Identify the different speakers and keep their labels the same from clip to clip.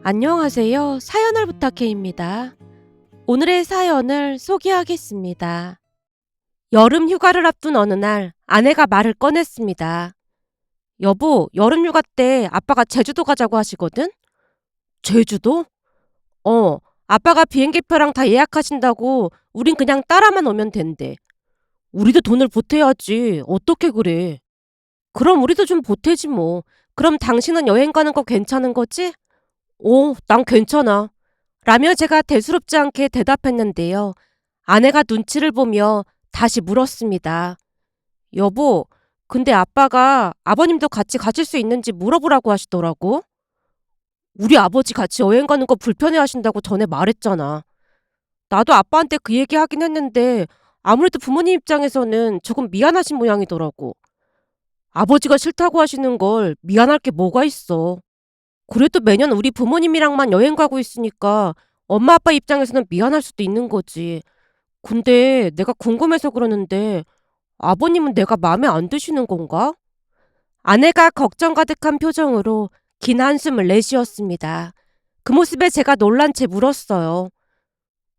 Speaker 1: 안녕하세요. 사연을 부탁해입니다. 오늘의 사연을 소개하겠습니다. 여름 휴가를 앞둔 어느 날 아내가 말을 꺼냈습니다. 여보, 여름 휴가 때 아빠가 제주도 가자고 하시거든? 제주도? 어, 아빠가 비행기표랑 다 예약하신다고 우린 그냥 따라만 오면 된대. 우리도 돈을 보태야지. 어떻게 그래? 그럼 우리도 좀 보태지 뭐. 그럼 당신은 여행 가는 거 괜찮은 거지? 오, 난 괜찮아. 라며 제가 대수롭지 않게 대답했는데요. 아내가 눈치를 보며 다시 물었습니다. 여보, 근데 아빠가 아버님도 같이 가실 수 있는지 물어보라고 하시더라고. 우리 아버지 같이 여행 가는 거 불편해 하신다고 전에 말했잖아. 나도 아빠한테 그 얘기 하긴 했는데 아무래도 부모님 입장에서는 조금 미안하신 모양이더라고. 아버지가 싫다고 하시는 걸 미안할 게 뭐가 있어. 그래도 매년 우리 부모님이랑만 여행 가고 있으니까 엄마 아빠 입장에서는 미안할 수도 있는 거지. 근데 내가 궁금해서 그러는데 아버님은 내가 마음에 안 드시는 건가? 아내가 걱정 가득한 표정으로 긴 한숨을 내쉬었습니다. 그 모습에 제가 놀란 채 물었어요.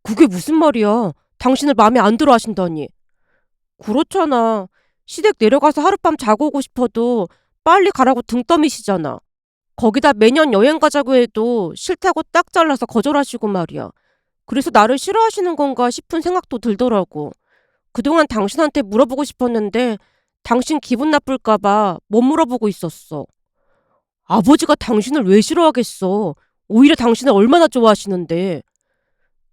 Speaker 1: 그게 무슨 말이야? 당신을 마음에 안 들어 하신다니. 그렇잖아. 시댁 내려가서 하룻밤 자고 오고 싶어도 빨리 가라고 등 떠미시잖아. 거기다 매년 여행 가자고 해도 싫다고 딱 잘라서 거절하시고 말이야. 그래서 나를 싫어하시는 건가 싶은 생각도 들더라고. 그동안 당신한테 물어보고 싶었는데 당신 기분 나쁠까봐 못 물어보고 있었어. 아버지가 당신을 왜 싫어하겠어? 오히려 당신을 얼마나 좋아하시는데.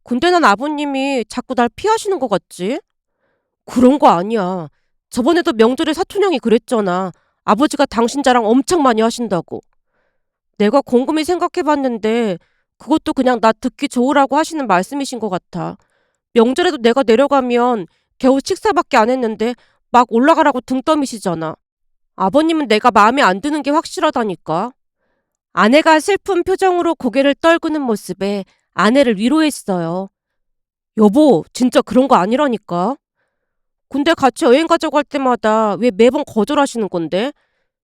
Speaker 1: 근데 난 아버님이 자꾸 날 피하시는 것 같지? 그런 거 아니야. 저번에도 명절에 사촌 형이 그랬잖아. 아버지가 당신 자랑 엄청 많이 하신다고. 내가 곰곰이 생각해봤는데 그것도 그냥 나 듣기 좋으라고 하시는 말씀이신 것 같아. 명절에도 내가 내려가면 겨우 식사밖에 안 했는데 막 올라가라고 등 떠미시잖아. 아버님은 내가 마음에 안 드는 게 확실하다니까. 아내가 슬픈 표정으로 고개를 떨구는 모습에 아내를 위로했어요. 여보, 진짜 그런 거 아니라니까. 근데 같이 여행 가자고 할 때마다 왜 매번 거절하시는 건데?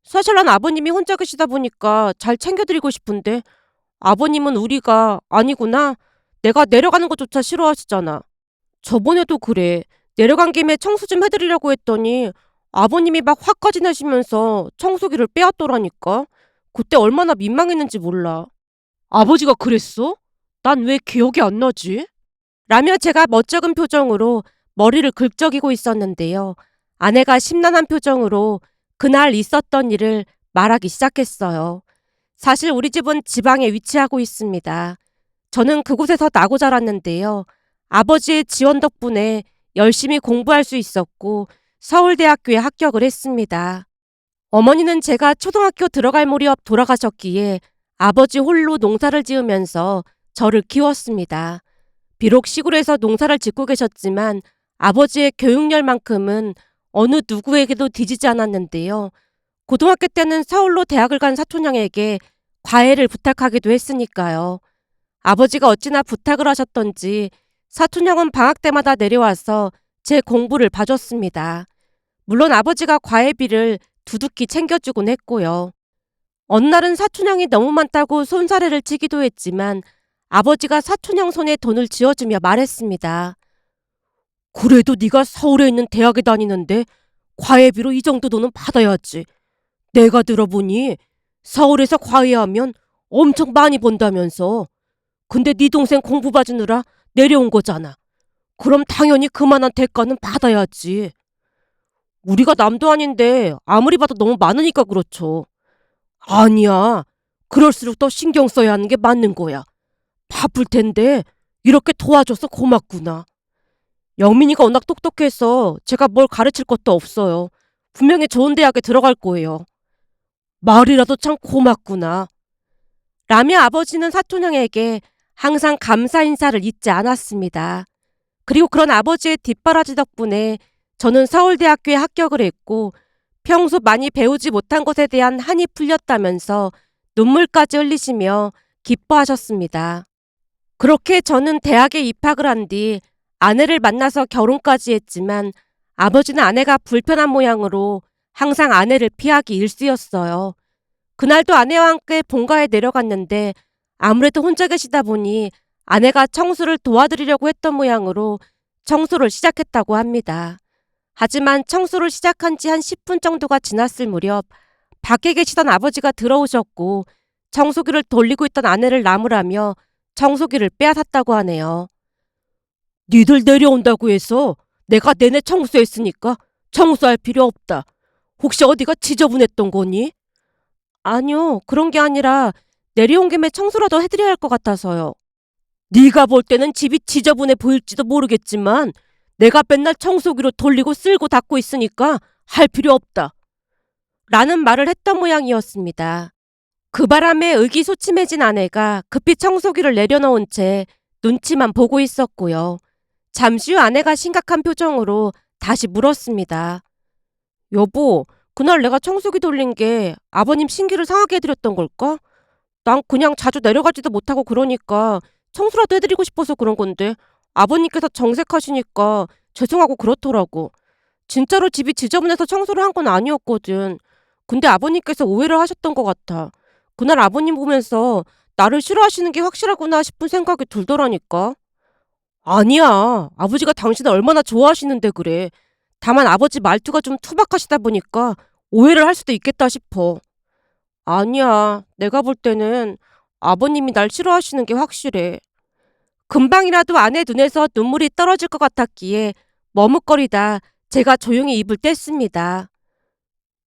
Speaker 1: 사실 난 아버님이 혼자 계시다 보니까 잘 챙겨드리고 싶은데 아버님은 우리가 아니구나. 내가 내려가는 것조차 싫어하시잖아. 저번에도 그래. 내려간 김에 청소 좀 해드리려고 했더니 아버님이 막 화까지 내시면서 청소기를 빼앗더라니까. 그때 얼마나 민망했는지 몰라. 아버지가 그랬어? 난 왜 기억이 안 나지? 라며 제가 멋쩍은 표정으로 머리를 긁적이고 있었는데요. 아내가 심란한 표정으로 그날 있었던 일을 말하기 시작했어요. 사실 우리 집은 지방에 위치하고 있습니다. 저는 그곳에서 나고 자랐는데요. 아버지의 지원 덕분에 열심히 공부할 수 있었고 서울대학교에 합격을 했습니다. 어머니는 제가 초등학교 들어갈 무렵 돌아가셨기에 아버지 홀로 농사를 지으면서 저를 키웠습니다. 비록 시골에서 농사를 짓고 계셨지만 아버지의 교육열만큼은 어느 누구에게도 뒤지지 않았는데요. 고등학교 때는 서울로 대학을 간 사촌형에게 과외를 부탁하기도 했으니까요. 아버지가 어찌나 부탁을 하셨던지 사촌형은 방학 때마다 내려와서 제 공부를 봐줬습니다. 물론 아버지가 과외비를 두둑히 챙겨주곤 했고요. 어느 날은 사촌형이 너무 많다고 손사래를 치기도 했지만 아버지가 사촌형 손에 돈을 쥐어주며 말했습니다. 그래도 네가 서울에 있는 대학에 다니는데 과외비로 이 정도 돈은 받아야지. 내가 들어보니 서울에서 과외하면 엄청 많이 번다면서. 근데 네 동생 공부 봐주느라 내려온 거잖아. 그럼 당연히 그만한 대가는 받아야지. 우리가 남도 아닌데 아무리 봐도 너무 많으니까 그렇죠. 아니야. 그럴수록 더 신경 써야 하는 게 맞는 거야. 바쁠 텐데 이렇게 도와줘서 고맙구나. 영민이가 워낙 똑똑해서 제가 뭘 가르칠 것도 없어요. 분명히 좋은 대학에 들어갈 거예요. 말이라도 참 고맙구나. 라며 아버지는 사촌형에게 항상 감사 인사를 잊지 않았습니다. 그리고 그런 아버지의 뒷바라지 덕분에 저는 서울대학교에 합격을 했고 평소 많이 배우지 못한 것에 대한 한이 풀렸다면서 눈물까지 흘리시며 기뻐하셨습니다. 그렇게 저는 대학에 입학을 한 뒤 아내를 만나서 결혼까지 했지만 아버지는 아내가 불편한 모양으로 항상 아내를 피하기 일쑤였어요. 그날도 아내와 함께 본가에 내려갔는데 아무래도 혼자 계시다 보니 아내가 청소를 도와드리려고 했던 모양으로 청소를 시작했다고 합니다. 하지만 청소를 시작한 지 한 10분 정도가 지났을 무렵 밖에 계시던 아버지가 들어오셨고 청소기를 돌리고 있던 아내를 나무라며 청소기를 빼앗았다고 하네요. 니들 내려온다고 해서 내가 내내 청소했으니까 청소할 필요 없다. 혹시 어디가 지저분했던 거니? 아니요, 그런 게 아니라 내려온 김에 청소라도 해드려야 할 것 같아서요. 네가 볼 때는 집이 지저분해 보일지도 모르겠지만 내가 맨날 청소기로 돌리고 쓸고 닦고 있으니까 할 필요 없다. 라는 말을 했던 모양이었습니다. 그 바람에 의기소침해진 아내가 급히 청소기를 내려놓은 채 눈치만 보고 있었고요. 잠시 후 아내가 심각한 표정으로 다시 물었습니다. 여보, 그날 내가 청소기 돌린 게 아버님 심기를 상하게 해드렸던 걸까? 난 그냥 자주 내려가지도 못하고 그러니까 청소라도 해드리고 싶어서 그런 건데 아버님께서 정색하시니까 죄송하고 그렇더라고. 진짜로 집이 지저분해서 청소를 한 건 아니었거든. 근데 아버님께서 오해를 하셨던 것 같아. 그날 아버님 보면서 나를 싫어하시는 게 확실하구나 싶은 생각이 들더라니까. 아니야. 아버지가 당신을 얼마나 좋아하시는데 그래. 다만 아버지 말투가 좀 투박하시다 보니까 오해를 할 수도 있겠다 싶어. 아니야. 내가 볼 때는 아버님이 날 싫어하시는 게 확실해. 금방이라도 아내 눈에서 눈물이 떨어질 것 같았기에 머뭇거리다 제가 조용히 입을 뗐습니다.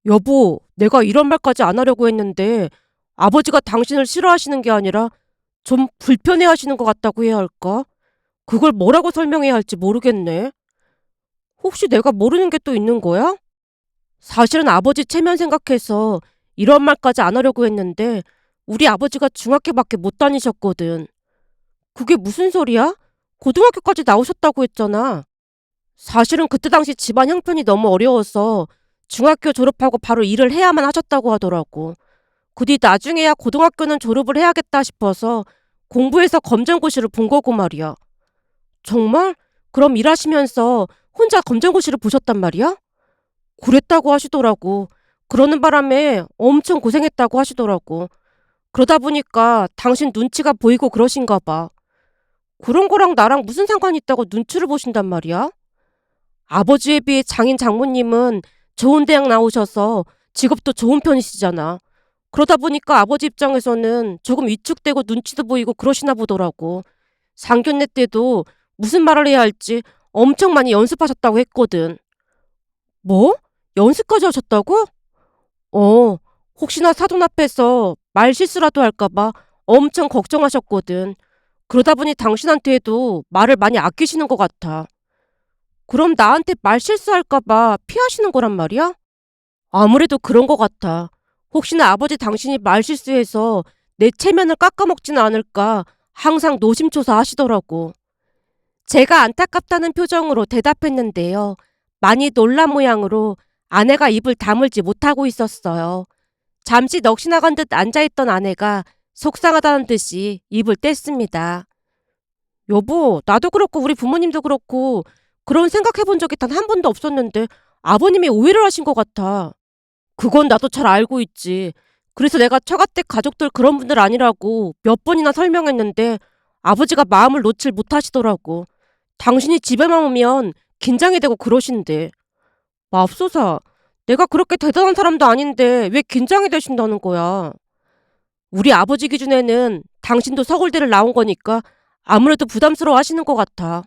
Speaker 1: 여보, 내가 이런 말까지 안 하려고 했는데 아버지가 당신을 싫어하시는 게 아니라 좀 불편해하시는 것 같다고 해야 할까? 그걸 뭐라고 설명해야 할지 모르겠네. 혹시 내가 모르는 게 또 있는 거야? 사실은 아버지 체면 생각해서 이런 말까지 안 하려고 했는데 우리 아버지가 중학교밖에 못 다니셨거든. 그게 무슨 소리야? 고등학교까지 나오셨다고 했잖아. 사실은 그때 당시 집안 형편이 너무 어려워서 중학교 졸업하고 바로 일을 해야만 하셨다고 하더라고. 그 뒤 나중에야 고등학교는 졸업을 해야겠다 싶어서 공부해서 검정고시를 본 거고 말이야. 정말? 그럼 일하시면서 혼자 검정고시를 보셨단 말이야? 그랬다고 하시더라고. 그러는 바람에 엄청 고생했다고 하시더라고. 그러다 보니까 당신 눈치가 보이고 그러신가 봐. 그런 거랑 나랑 무슨 상관이 있다고 눈치를 보신단 말이야? 아버지에 비해 장인 장모님은 좋은 대학 나오셔서 직업도 좋은 편이시잖아. 그러다 보니까 아버지 입장에서는 조금 위축되고 눈치도 보이고 그러시나 보더라고. 상견례 때도 무슨 말을 해야 할지 엄청 많이 연습하셨다고 했거든. 뭐? 연습까지 하셨다고? 어, 혹시나 사돈 앞에서 말 실수라도 할까봐 엄청 걱정하셨거든. 그러다 보니 당신한테도 말을 많이 아끼시는 것 같아. 그럼 나한테 말 실수할까봐 피하시는 거란 말이야? 아무래도 그런 것 같아. 혹시나 아버지 당신이 말 실수해서 내 체면을 깎아먹지는 않을까 항상 노심초사 하시더라고. 제가 안타깝다는 표정으로 대답했는데요. 많이 놀란 모양으로 아내가 입을 다물지 못하고 있었어요. 잠시 넋이 나간 듯 앉아있던 아내가 속상하다는 듯이 입을 뗐습니다. 여보, 나도 그렇고 우리 부모님도 그렇고 그런 생각해본 적이 단 한 번도 없었는데 아버님이 오해를 하신 것 같아. 그건 나도 잘 알고 있지. 그래서 내가 처가댁 가족들 그런 분들 아니라고 몇 번이나 설명했는데 아버지가 마음을 놓질 못하시더라고. 당신이 집에만 오면 긴장이 되고 그러신대. 맙소사, 내가 그렇게 대단한 사람도 아닌데 왜 긴장이 되신다는 거야? 우리 아버지 기준에는 당신도 서울대를 나온 거니까 아무래도 부담스러워 하시는 것 같아.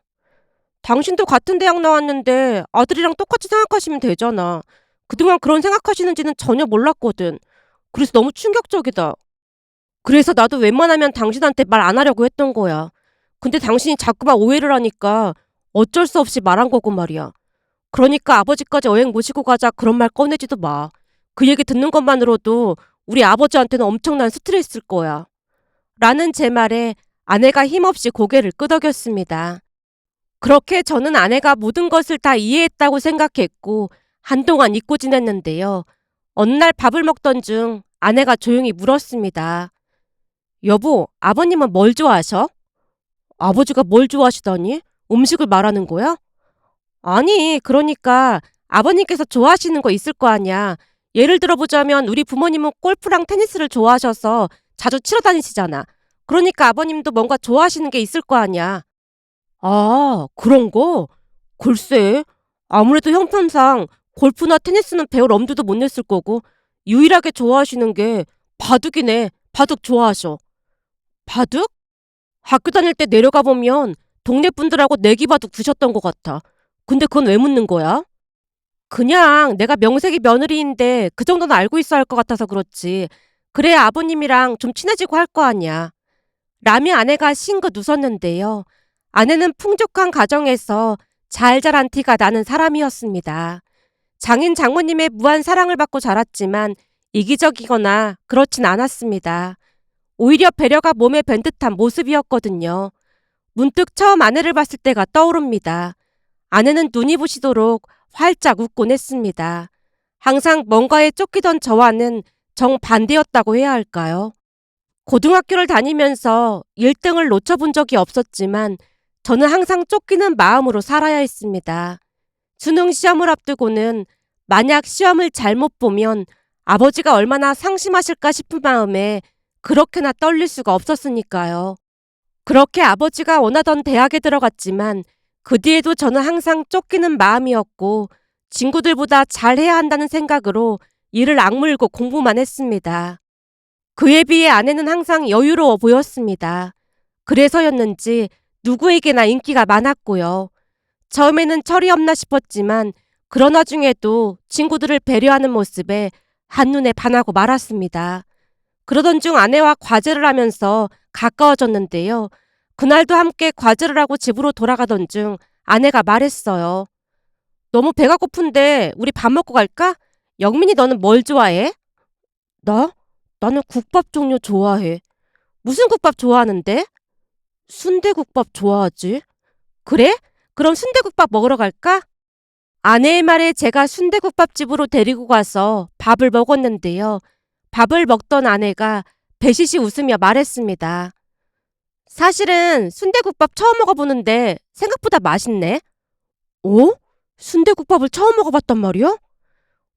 Speaker 1: 당신도 같은 대학 나왔는데 아들이랑 똑같이 생각하시면 되잖아. 그동안 그런 생각하시는지는 전혀 몰랐거든. 그래서 너무 충격적이다. 그래서 나도 웬만하면 당신한테 말 안 하려고 했던 거야. 근데 당신이 자꾸만 오해를 하니까 어쩔 수 없이 말한 거고 말이야. 그러니까 아버지까지 여행 모시고 가자 그런 말 꺼내지도 마. 그 얘기 듣는 것만으로도 우리 아버지한테는 엄청난 스트레스일 거야. 라는 제 말에 아내가 힘없이 고개를 끄덕였습니다. 그렇게 저는 아내가 모든 것을 다 이해했다고 생각했고 한동안 잊고 지냈는데요. 어느 날 밥을 먹던 중 아내가 조용히 물었습니다. 여보, 아버님은 뭘 좋아하셔? 아버지가 뭘 좋아하시다니? 음식을 말하는 거야? 아니, 그러니까 아버님께서 좋아하시는 거 있을 거 아니야. 예를 들어보자면 우리 부모님은 골프랑 테니스를 좋아하셔서 자주 치러 다니시잖아. 그러니까 아버님도 뭔가 좋아하시는 게 있을 거 아니야. 아, 그런 거? 글쎄, 아무래도 형편상 골프나 테니스는 배울 엄두도 못 냈을 거고, 유일하게 좋아하시는 게 바둑이네. 바둑 좋아하셔. 바둑? 학교 다닐 때 내려가 보면 동네 분들하고 내기바둑 두셨던 것 같아. 근데 그건 왜 묻는 거야? 그냥 내가 명색이 며느리인데 그 정도는 알고 있어야 할 것 같아서 그렇지. 그래야 아버님이랑 좀 친해지고 할 거 아니야. 라미 아내가 싱긋 웃었는데요. 아내는 풍족한 가정에서 잘 자란 티가 나는 사람이었습니다. 장인 장모님의 무한 사랑을 받고 자랐지만 이기적이거나 그렇진 않았습니다. 오히려 배려가 몸에 밴 듯한 모습이었거든요. 문득 처음 아내를 봤을 때가 떠오릅니다. 아내는 눈이 부시도록 활짝 웃곤 했습니다. 항상 뭔가에 쫓기던 저와는 정반대였다고 해야 할까요? 고등학교를 다니면서 1등을 놓쳐본 적이 없었지만 저는 항상 쫓기는 마음으로 살아야 했습니다. 수능 시험을 앞두고는 만약 시험을 잘못 보면 아버지가 얼마나 상심하실까 싶은 마음에 그렇게나 떨릴 수가 없었으니까요. 그렇게 아버지가 원하던 대학에 들어갔지만 그 뒤에도 저는 항상 쫓기는 마음이었고 친구들보다 잘해야 한다는 생각으로 이를 악물고 공부만 했습니다. 그에 비해 아내는 항상 여유로워 보였습니다. 그래서였는지 누구에게나 인기가 많았고요. 처음에는 철이 없나 싶었지만 그런 와중에도 친구들을 배려하는 모습에 한눈에 반하고 말았습니다. 그러던 중 아내와 과제를 하면서 가까워졌는데요. 그날도 함께 과제를 하고 집으로 돌아가던 중 아내가 말했어요. 너무 배가 고픈데 우리 밥 먹고 갈까? 영민이 너는 뭘 좋아해? 나? 나는 국밥 종류 좋아해. 무슨 국밥 좋아하는데? 순대국밥 좋아하지. 그래? 그럼 순대국밥 먹으러 갈까? 아내의 말에 제가 순대국밥집으로 데리고 가서 밥을 먹었는데요. 밥을 먹던 아내가 배시시 웃으며 말했습니다. 사실은 순대국밥 처음 먹어보는데 생각보다 맛있네. 어? 순대국밥을 처음 먹어봤단 말이야?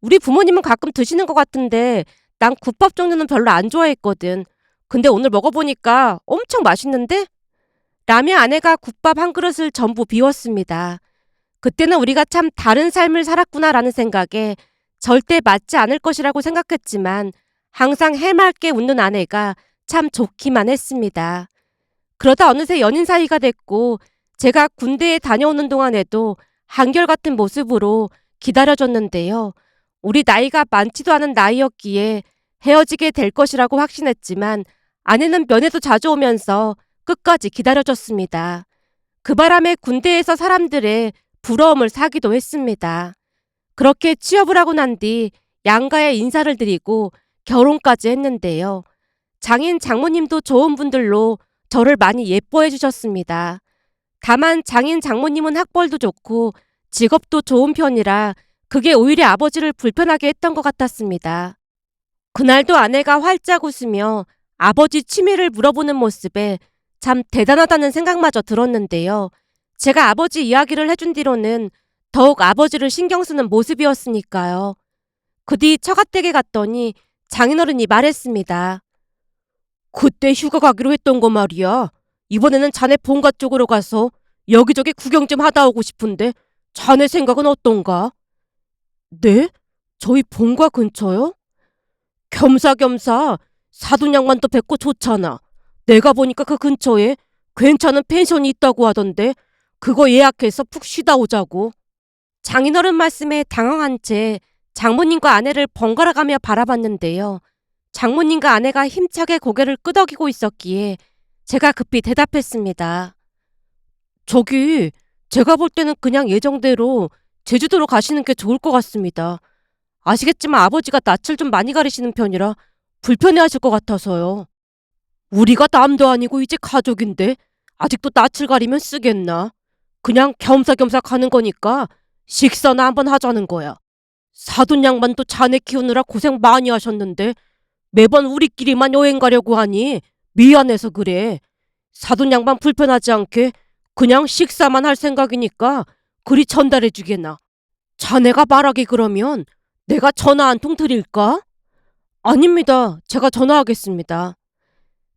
Speaker 1: 우리 부모님은 가끔 드시는 것 같은데 난 국밥 종류는 별로 안 좋아했거든. 근데 오늘 먹어보니까 엄청 맛있는데? 라며 아내가 국밥 한 그릇을 전부 비웠습니다. 그때는 우리가 참 다른 삶을 살았구나라는 생각에 절대 맞지 않을 것이라고 생각했지만 항상 해맑게 웃는 아내가 참 좋기만 했습니다. 그러다 어느새 연인 사이가 됐고 제가 군대에 다녀오는 동안에도 한결같은 모습으로 기다려줬는데요. 우리 나이가 많지도 않은 나이였기에 헤어지게 될 것이라고 확신했지만 아내는 면회도 자주 오면서 끝까지 기다려줬습니다. 그 바람에 군대에서 사람들의 부러움을 사기도 했습니다. 그렇게 취업을 하고 난 뒤 양가에 인사를 드리고 결혼까지 했는데요. 장인 장모님도 좋은 분들로 저를 많이 예뻐해 주셨습니다. 다만 장인 장모님은 학벌도 좋고 직업도 좋은 편이라 그게 오히려 아버지를 불편하게 했던 것 같았습니다. 그날도 아내가 활짝 웃으며 아버지 취미를 물어보는 모습에 참 대단하다는 생각마저 들었는데요. 제가 아버지 이야기를 해준 뒤로는 더욱 아버지를 신경 쓰는 모습이었으니까요. 그 뒤 처가댁에 갔더니 장인어른이 말했습니다. 그때 휴가 가기로 했던 거 말이야. 이번에는 자네 본가 쪽으로 가서 여기저기 구경 좀 하다 오고 싶은데 자네 생각은 어떤가? 네? 저희 본가 근처요? 겸사겸사 사돈 양반도 뵙고 좋잖아. 내가 보니까 그 근처에 괜찮은 펜션이 있다고 하던데 그거 예약해서 푹 쉬다 오자고. 장인어른 말씀에 당황한 채 장모님과 아내를 번갈아 가며 바라봤는데요. 장모님과 아내가 힘차게 고개를 끄덕이고 있었기에 제가 급히 대답했습니다. 저기 제가 볼 때는 그냥 예정대로 제주도로 가시는 게 좋을 것 같습니다. 아시겠지만 아버지가 낯을 좀 많이 가리시는 편이라 불편해하실 것 같아서요. 우리가 남도 아니고 이제 가족인데 아직도 낯을 가리면 쓰겠나? 그냥 겸사겸사 가는 거니까 식사나 한번 하자는 거야. 사돈 양반도 자네 키우느라 고생 많이 하셨는데 매번 우리끼리만 여행 가려고 하니 미안해서 그래. 사돈 양반 불편하지 않게 그냥 식사만 할 생각이니까 그리 전달해 주게나. 자네가 말하기 그러면 내가 전화 한 통 드릴까? 아닙니다. 제가 전화하겠습니다.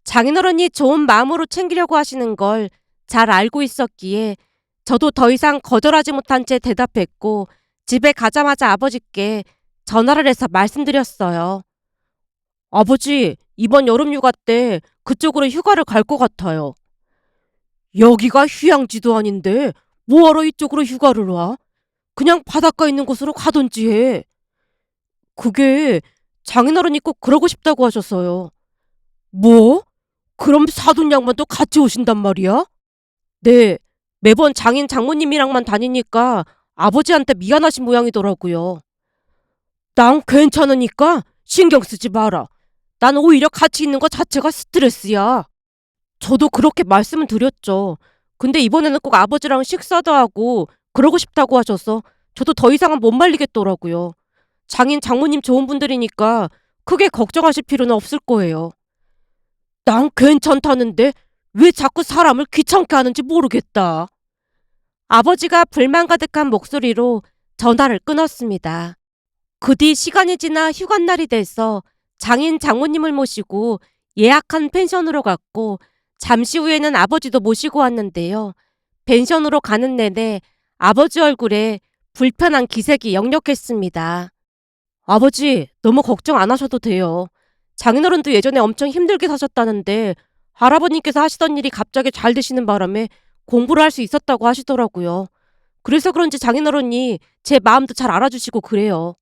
Speaker 1: 장인어른이 좋은 마음으로 챙기려고 하시는 걸 잘 알고 있었기에 저도 더 이상 거절하지 못한 채 대답했고 집에 가자마자 아버지께 전화를 해서 말씀드렸어요. 아버지, 이번 여름 휴가 때 그쪽으로 휴가를 갈 것 같아요. 여기가 휴양지도 아닌데 뭐하러 이쪽으로 휴가를 와? 그냥 바닷가 있는 곳으로 가던지 해. 그게 장인어른이 꼭 그러고 싶다고 하셨어요. 뭐? 그럼 사돈 양반도 같이 오신단 말이야? 네, 매번 장인 장모님이랑만 다니니까 아버지한테 미안하신 모양이더라고요. 난 괜찮으니까 신경 쓰지 마라. 난 오히려 같이 있는 것 자체가 스트레스야. 저도 그렇게 말씀을 드렸죠. 근데 이번에는 꼭 아버지랑 식사도 하고 그러고 싶다고 하셔서 저도 더 이상은 못 말리겠더라고요. 장인 장모님 좋은 분들이니까 크게 걱정하실 필요는 없을 거예요. 난 괜찮다는데 왜 자꾸 사람을 귀찮게 하는지 모르겠다. 아버지가 불만 가득한 목소리로 전화를 끊었습니다. 그 뒤 시간이 지나 휴관날이 돼서 장인 장모님을 모시고 예약한 펜션으로 갔고 잠시 후에는 아버지도 모시고 왔는데요. 펜션으로 가는 내내 아버지 얼굴에 불편한 기색이 역력했습니다. 아버지, 너무 걱정 안 하셔도 돼요. 장인어른도 예전에 엄청 힘들게 사셨다는데 할아버님께서 하시던 일이 갑자기 잘 되시는 바람에 공부를 할 수 있었다고 하시더라고요. 그래서 그런지 장인어른이 제 마음도 잘 알아주시고 그래요.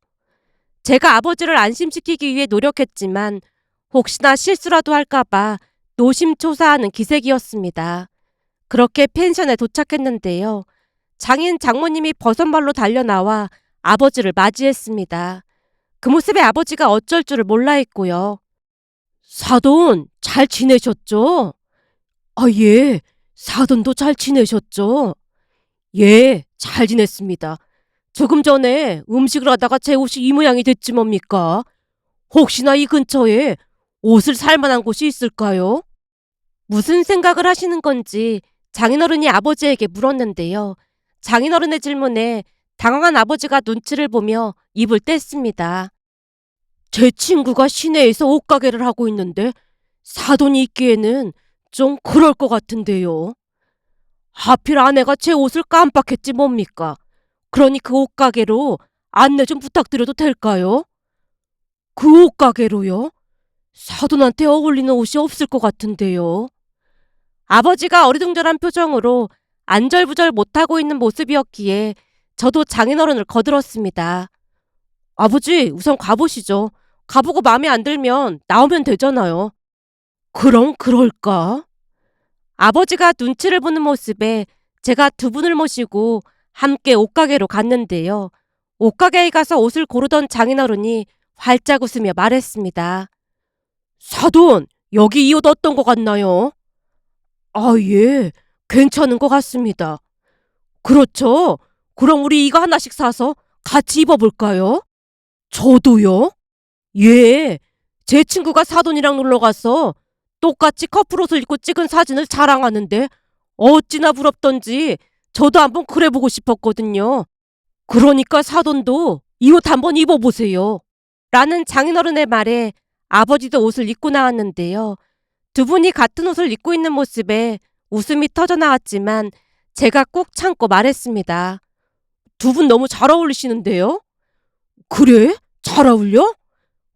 Speaker 1: 제가 아버지를 안심시키기 위해 노력했지만 혹시나 실수라도 할까봐 노심초사하는 기색이었습니다. 그렇게 펜션에 도착했는데요. 장인 장모님이 버선발로 달려나와 아버지를 맞이했습니다. 그 모습에 아버지가 어쩔 줄을 몰라 했고요. 사돈, 잘 지내셨죠? 아, 예. 사돈도 잘 지내셨죠? 예, 잘 지냈습니다. 조금 전에 음식을 하다가 제 옷이 이 모양이 됐지 뭡니까? 혹시나 이 근처에 옷을 살 만한 곳이 있을까요? 무슨 생각을 하시는 건지 장인어른이 아버지에게 물었는데요. 장인어른의 질문에 당황한 아버지가 눈치를 보며 입을 뗐습니다. 제 친구가 시내에서 옷가게를 하고 있는데 사돈이 있기에는 좀 그럴 것 같은데요. 하필 아내가 제 옷을 깜빡했지 뭡니까? 그러니 그 옷가게로 안내 좀 부탁드려도 될까요? 그 옷가게로요? 사돈한테 어울리는 옷이 없을 것 같은데요. 아버지가 어리둥절한 표정으로 안절부절 못하고 있는 모습이었기에 저도 장인어른을 거들었습니다. 아버지, 우선 가보시죠. 가보고 마음에 안 들면 나오면 되잖아요. 그럼 그럴까? 아버지가 눈치를 보는 모습에 제가 두 분을 모시고 함께 옷가게로 갔는데요. 옷가게에 가서 옷을 고르던 장인어른이 활짝 웃으며 말했습니다. 사돈, 여기 이 옷 어떤 것 같나요? 아, 예, 괜찮은 것 같습니다. 그렇죠? 그럼 우리 이거 하나씩 사서 같이 입어볼까요? 저도요? 예, 제 친구가 사돈이랑 놀러 가서 똑같이 커플옷을 입고 찍은 사진을 자랑하는데 어찌나 부럽던지 저도 한번 그래보고 싶었거든요. 그러니까 사돈도 이 옷 한번 입어보세요. 라는 장인어른의 말에 아버지도 옷을 입고 나왔는데요. 두 분이 같은 옷을 입고 있는 모습에 웃음이 터져 나왔지만 제가 꾹 참고 말했습니다. 두 분 너무 잘 어울리시는데요? 그래? 잘 어울려?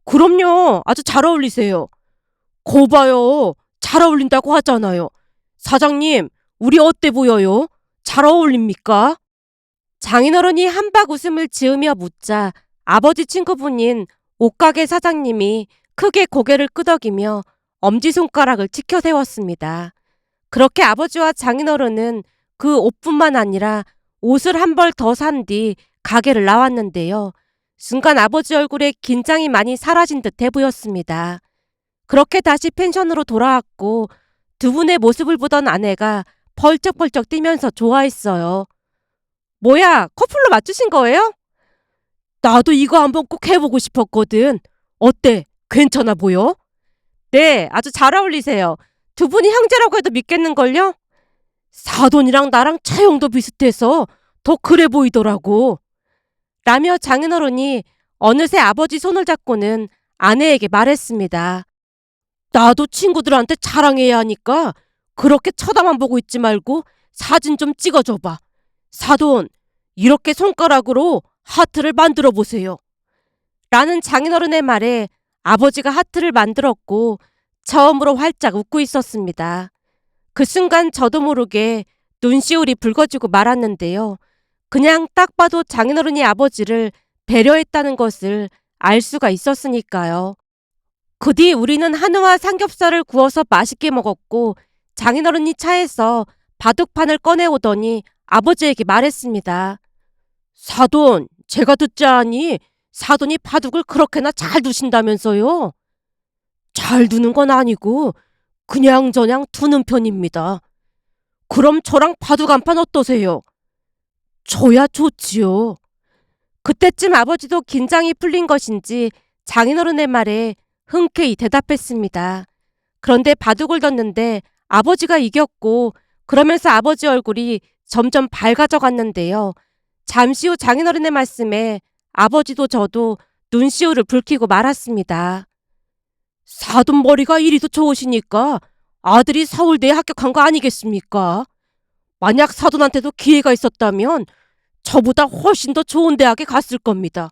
Speaker 1: 그럼요. 아주 잘 어울리세요. 거 봐요. 잘 어울린다고 하잖아요. 사장님, 우리 어때 보여요? 잘 어울립니까? 장인어른이 한박 웃음을 지으며 묻자 아버지 친구분인 옷가게 사장님이 크게 고개를 끄덕이며 엄지손가락을 치켜 세웠습니다. 그렇게 아버지와 장인어른은 그 옷뿐만 아니라 옷을 한 벌 더 산 뒤 가게를 나왔는데요. 순간 아버지 얼굴에 긴장이 많이 사라진 듯해 보였습니다. 그렇게 다시 펜션으로 돌아왔고 두 분의 모습을 보던 아내가 펄쩍펄쩍 뛰면서 좋아했어요. 뭐야, 커플로 맞추신 거예요? 나도 이거 한번 꼭 해보고 싶었거든. 어때? 괜찮아 보여? 네, 아주 잘 어울리세요. 두 분이 형제라고 해도 믿겠는걸요? 사돈이랑 나랑 차용도 비슷해서 더 그래 보이더라고. 라며 장인어른이 어느새 아버지 손을 잡고는 아내에게 말했습니다. 나도 친구들한테 자랑해야 하니까 그렇게 쳐다만 보고 있지 말고 사진 좀 찍어줘봐. 사돈, 이렇게 손가락으로 하트를 만들어 보세요. 라는 장인어른의 말에 아버지가 하트를 만들었고 처음으로 활짝 웃고 있었습니다. 그 순간 저도 모르게 눈시울이 붉어지고 말았는데요. 그냥 딱 봐도 장인어른이 아버지를 배려했다는 것을 알 수가 있었으니까요. 그 뒤 우리는 한우와 삼겹살을 구워서 맛있게 먹었고 장인어른이 차에서 바둑판을 꺼내오더니 아버지에게 말했습니다. 사돈, 제가 듣지 않니? 사돈이 바둑을 그렇게나 잘 두신다면서요? 잘 두는 건 아니고 그냥저냥 두는 편입니다. 그럼 저랑 바둑 한 판 어떠세요? 저야 좋지요. 그때쯤 아버지도 긴장이 풀린 것인지 장인어른의 말에 흔쾌히 대답했습니다. 그런데 바둑을 뒀는데 아버지가 이겼고 그러면서 아버지 얼굴이 점점 밝아져 갔는데요. 잠시 후 장인어른의 말씀에 아버지도 저도 눈시울을 붉히고 말았습니다. 사돈머리가 이리도 좋으시니까 아들이 서울대에 합격한 거 아니겠습니까? 만약 사돈한테도 기회가 있었다면 저보다 훨씬 더 좋은 대학에 갔을 겁니다.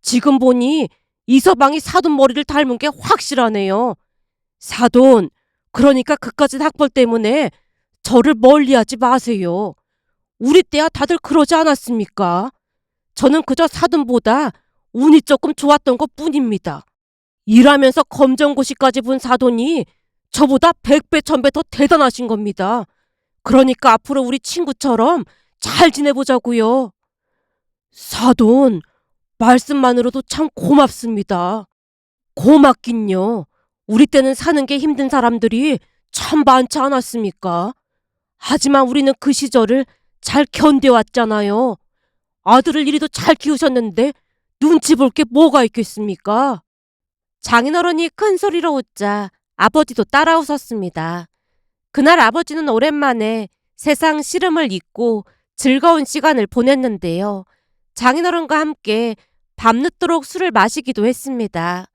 Speaker 1: 지금 보니 이서방이 사돈 머리를 닮은 게 확실하네요. 사돈, 그러니까 그까짓 학벌 때문에 저를 멀리하지 마세요. 우리 때야 다들 그러지 않았습니까? 저는 그저 사돈보다 운이 조금 좋았던 것 뿐입니다. 일하면서 검정고시까지 본 사돈이 저보다 100배, 1000배 더 대단하신 겁니다. 그러니까 앞으로 우리 친구처럼 잘 지내보자고요. 사돈, 말씀만으로도 참 고맙습니다. 고맙긴요. 우리 때는 사는 게 힘든 사람들이 참 많지 않았습니까? 하지만 우리는 그 시절을 잘 견뎌왔잖아요. 아들을 이리도 잘 키우셨는데 눈치 볼 게 뭐가 있겠습니까? 장인어른이 큰 소리로 웃자 아버지도 따라 웃었습니다. 그날 아버지는 오랜만에 세상 시름을 잊고 즐거운 시간을 보냈는데요. 장인어른과 함께 밤늦도록 술을 마시기도 했습니다.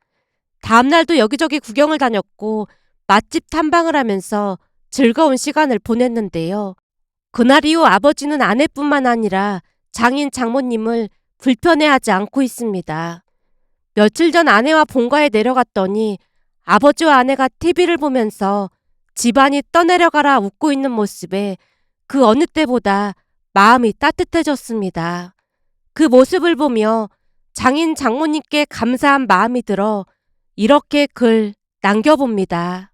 Speaker 1: 다음날도 여기저기 구경을 다녔고 맛집 탐방을 하면서 즐거운 시간을 보냈는데요. 그날 이후 아버지는 아내뿐만 아니라 장인 장모님을 불편해하지 않고 있습니다. 며칠 전 아내와 본가에 내려갔더니 아버지와 아내가 TV를 보면서 집안이 떠내려가라 웃고 있는 모습에 그 어느 때보다 마음이 따뜻해졌습니다. 그 모습을 보며 장인 장모님께 감사한 마음이 들어 이렇게 글 남겨봅니다.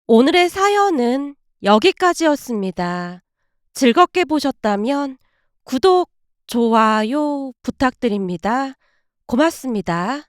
Speaker 1: 오늘의 사연은 여기까지였습니다. 즐겁게 보셨다면 구독, 좋아요 부탁드립니다. 고맙습니다.